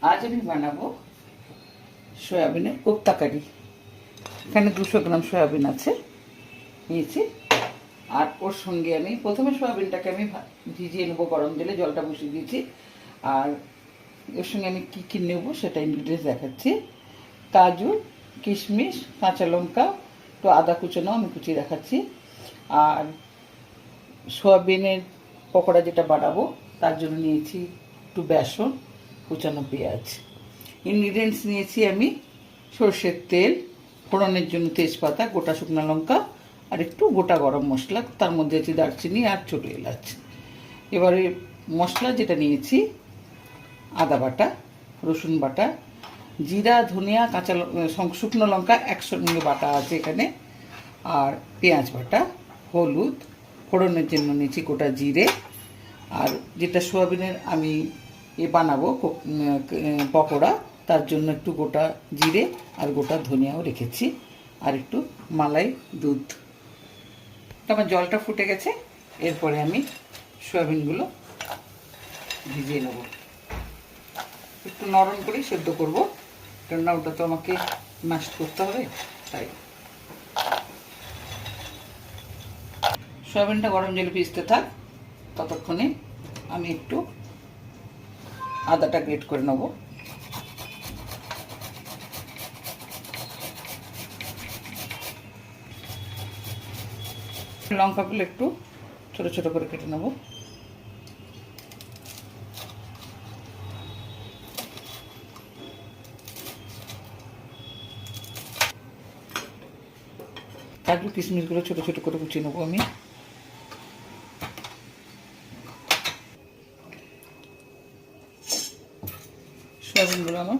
আজ আমি বানাবো সয়াবিনের কোপ্তা কারি। এখানে 200 গ্রাম সয়াবিন আছে নিয়েছি। আর ওর সঙ্গে আমি প্রথমে সয়াবিনটাকে আমি ভিজিয়ে নেবো গরম জলে, জলটা বসিয়ে দিয়েছি। আর এর সঙ্গে আমি কী কী নেবো সেটা ইনগ্রিডিয়েন্টস দেখাচ্ছি। কাজু, কিশমিশ, কাঁচা লঙ্কা, একটু আদা কুচানো আমি কুচিয়ে দেখাচ্ছি। আর সয়াবিনের পকোড়া যেটা বানাবো তার জন্য নিয়েছি একটু বেসন, কুচানো পেঁয়াজ। ইনগ্রিডিয়েন্টস নিয়েছি আমি সর্ষের তেল, ফোড়নের জন্য তেজপাতা, গোটা শুকনো লঙ্কা আর একটু গোটা গরম মশলা, তার মধ্যে আছে দারচিনি আর ছোটো এলাচ। এবারে মশলা যেটা নিয়েছি আদা বাটা, রসুন বাটা, জিরা, ধনিয়া, কাঁচা শুকনো লঙ্কা একসঙ্গে বাটা আছে এখানে, আর পেঁয়াজ বাটা, হলুদ, ফোড়নের জন্য নিয়েছি গোটা জিরে। আর যেটা সোয়াবিনের আমি বানাবো পকোড়া, তার জন্য একটু গোটা জিরে আর গোটা ধনিয়াও রেখেছি, আর একটু মালাই দুধ। আমার জলটা ফুটে গেছে, এরপরে আমি সয়াবিনগুলো ভিজিয়ে নেব। একটু নরম করে সেদ্ধ করবো, কেননা ওটা তো আমাকে ম্যাশ করতে হবে। তাই সয়াবিনটা গরম জলে ভিজতে থাক, ততক্ষণে আমি একটু আদাটা গ্রেট করে নেব। লঙ্কাগুলো একটু ছোট ছোট করে কেটে নেব। কাজু কিশমিশগুলো ছোট ছোট করে কুচিয়ে নেবো আমি। সয়াবিনগুলো আমার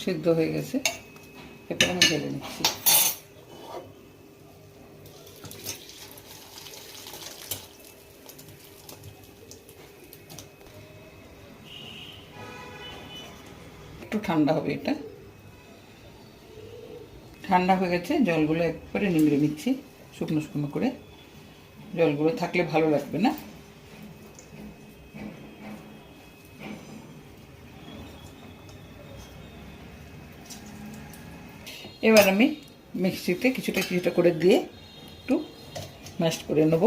সিদ্ধ হয়ে গেছে, এরপর আমি ঢেলে নিচ্ছি। একটু ঠান্ডা হবে, এটা ঠান্ডা হয়ে গেছে। জলগুলো একবারে নিংড়ে নিচ্ছি শুকনো শুকনো করে, জলগুলো থাকলে ভালো লাগবে না। এবার আমি মিক্সিতে কিছুটা কিছুটা করে দিয়ে একটু ম্যাশ করে নেব।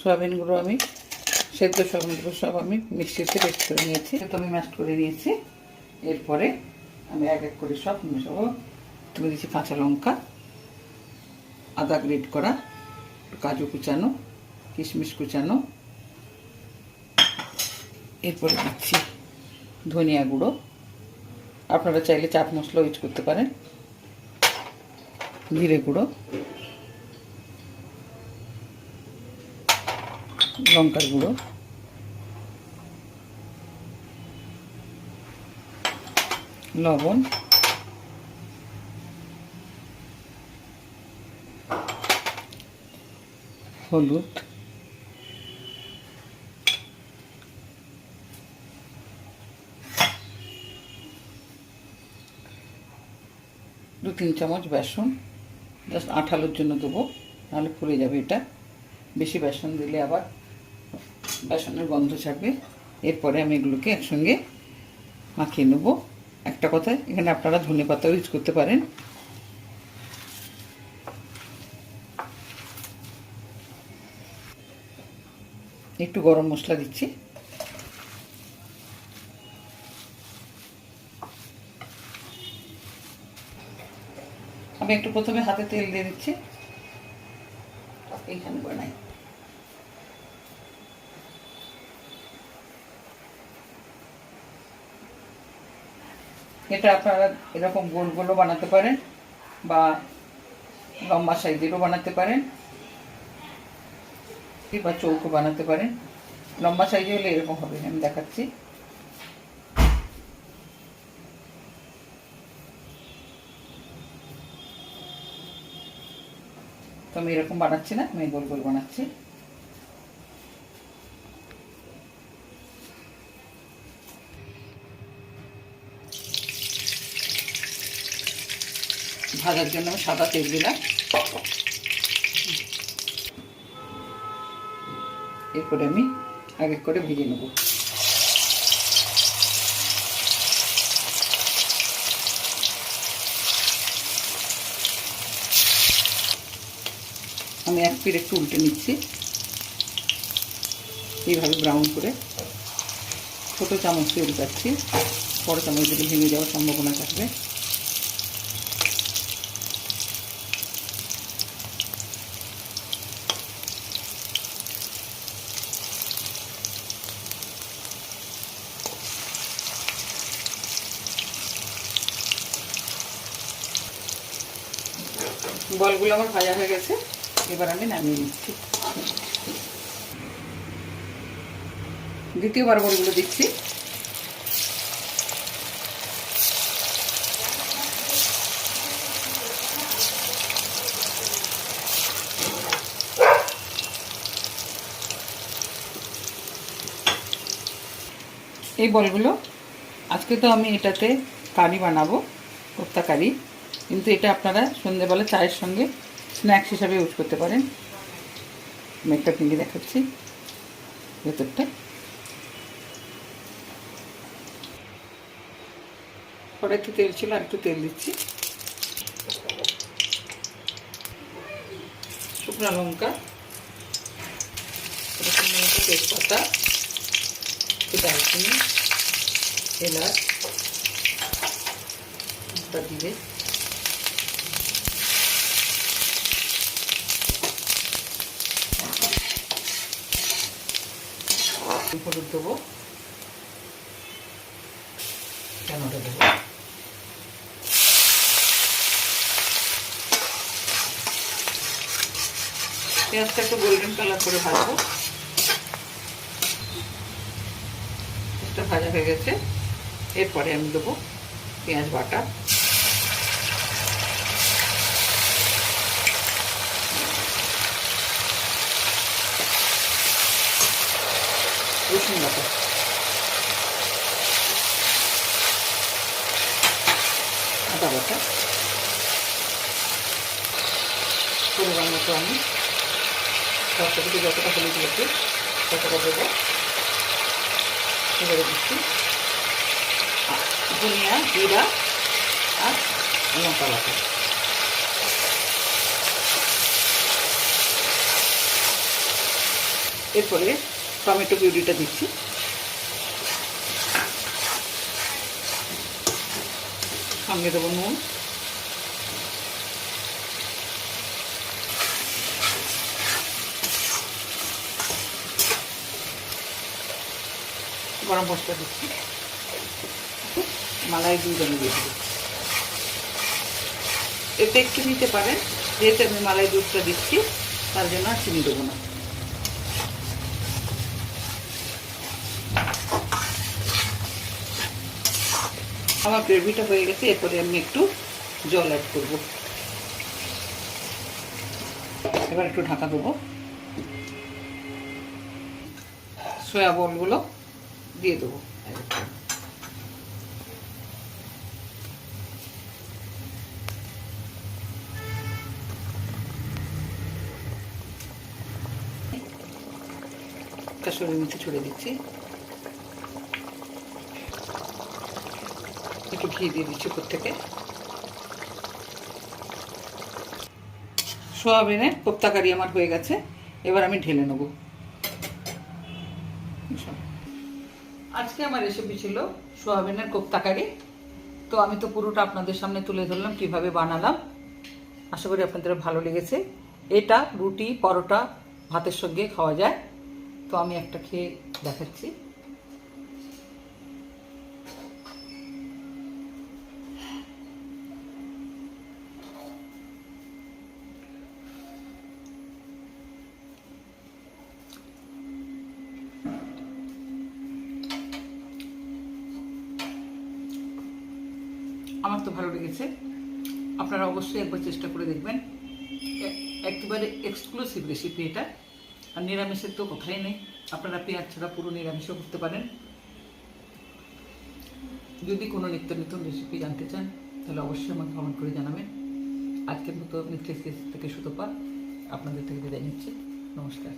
সয়াবিনগুলো আমি সেদ্ধ সয়াবিনগুলো সব আমি মিক্সিতে পেস্ট করে নিয়েছি, তো আমি ম্যাশ করে নিয়েছি। এরপরে আমি এক এক করে সব মেশাবো। তুলে দিচ্ছি কাঁচা লঙ্কা, আদা গ্রেট করা, কাজু কুচানো, কিশমিশ কুচানো, এরপরে দিচ্ছি ধনিয়া গুঁড়ো, আপনারা চাইলে চাট মশলা ইউজ করতে পারেন, জিরে গুঁড়ো, লঙ্কার গুঁড়ো, লবণ, হলুদ, দু তিন চামচ বেসন, জাস্ট আঠালোর জন্য দেবো, নাহলে ফুলে যাবে এটা। বেশি বেসন দিলে আবার বেসনের গন্ধ ছাড়বে। এরপরে আমি এগুলোকে একসঙ্গে মাখিয়ে নেব। একটা কথা, এখানে আপনারা ধনে পাতাও ইউজ করতে পারেন। একটু গরম মশলা দিচ্ছি। আমি একটু প্রথমে হাতে তেল দিয়ে দিচ্ছি, এইখানে বানাই। এটা আপনারা এরকম গোল গোলও বানাতে পারেন বা লম্বা সাইজেরও বানাতে পারেন বা চৌকো বানাতে পারেন। লম্বা সাইজে হলে এরকম হবে, আমি দেখাচ্ছি। তো আমি এরকম বানাচ্ছি না, আমি গোল গোল বানাচ্ছি। ভাজার জন্য আমি সাদা তেল দিলাম। এরপরে আমি এক এক করে ভেজে নেব। আমি এক পিঠ একটু উল্টে নিচ্ছি এইভাবে ব্রাউন করে। ছোটো চামচ দিয়ে উল্টাচ্ছি, বড় চামচ দিলে ভেঙে যাওয়ার সম্ভাবনা থাকবে। বলগুলো আমার ভাজা হয়ে গেছে, এবার আমি নামিয়ে নিচ্ছি। দ্বিতীয়বার বলগুলো দিচ্ছি। এই বলগুলো আজকে তো আমি এটাতে কারি বানাবো, কোফতা কারি, কিন্তু এটা আপনারা সন্ধ্যেবেলা চায়ের সঙ্গে স্ন্যাক্স হিসাবে ইউজ করতে পারেন। আমি একটা ভেঙে দেখাচ্ছি ভেতরটা। কড়াইতে তেল ছিল, আর একটু তেল দিচ্ছি। শুকনো লঙ্কা, তেজপাতা, দারচিনি, এলাচ দিয়ে হলুদ দেবো, টমেটো দেবো, পেঁয়াজটা একটু গোল্ডেন কালার করে ভাজবো। পেঁয়াজটা ভাজা হয়ে গেছে, এরপরে আমি দেবো পেঁয়াজ বাটা, রসুন বাটা, আদা বাটা, পরিমাণ মতো আমি তরকারিতে যতটা হলুদ দিয়েছি ততটা দেবো। এবারে দিচ্ছি ধনিয়া, জিরা আর লঙ্কা বাটা। এরপরে টমেটো পিউরিটা দিচ্ছি। সঙ্গে দেবো নুন, গরম মশলা দিচ্ছি, মালাই দুধ আমি দিয়ে দেবো। এতে একটু নিতে পারেন, যেহেতু আমি মালাই দুধটা দিচ্ছি তার জন্য আর চিনি দেবো না। আমার গ্রেভিটা হয়ে গেছে, এরপরে আমি একটু জল অ্যাড করব। এবার একটু ঢাকা দেবো। সয়া বলগুলো দিয়ে দেবো। কাসুরি মেথি ছড়িয়ে দিচ্ছি, একটু ঘি দিয়ে দিচ্ছি উপর থেকে। সোয়াবিনের কোফতা কারি আমার হয়ে গেছে, এবার আমি ঢেলে নেব। আজকে আমার রেসিপি ছিল সোয়াবিনের কোফতা কারি। তো আমি তো পুরোটা আপনাদের সামনে তুলে ধরলাম কিভাবে বানালাম। আশা করি আপনাদের ভালো লেগেছে। এটা রুটি, পরোটা, ভাতের সঙ্গে খাওয়া যায়। তো আমি একটা খেয়ে দেখাচ্ছি। আমার তো ভালো লেগেছে, আপনারা অবশ্যই একবার চেষ্টা করে দেখবেন। একেবারে এক্সক্লুসিভ রেসিপি এটা। আর নিরামিষের তো কথাই নেই, আপনারা পেঁয়াজ ছাড়া পুরো নিরামিষও করতে পারেন। যদি কোনো নিত্য নতুন রেসিপি জানতে চান তাহলে অবশ্যই আমাকে কমেন্ট করে জানাবেন। আজকের মতো নিত্য থেকে সুতপা আপনাদের থেকে বিদায় নিচ্ছি। নমস্কার।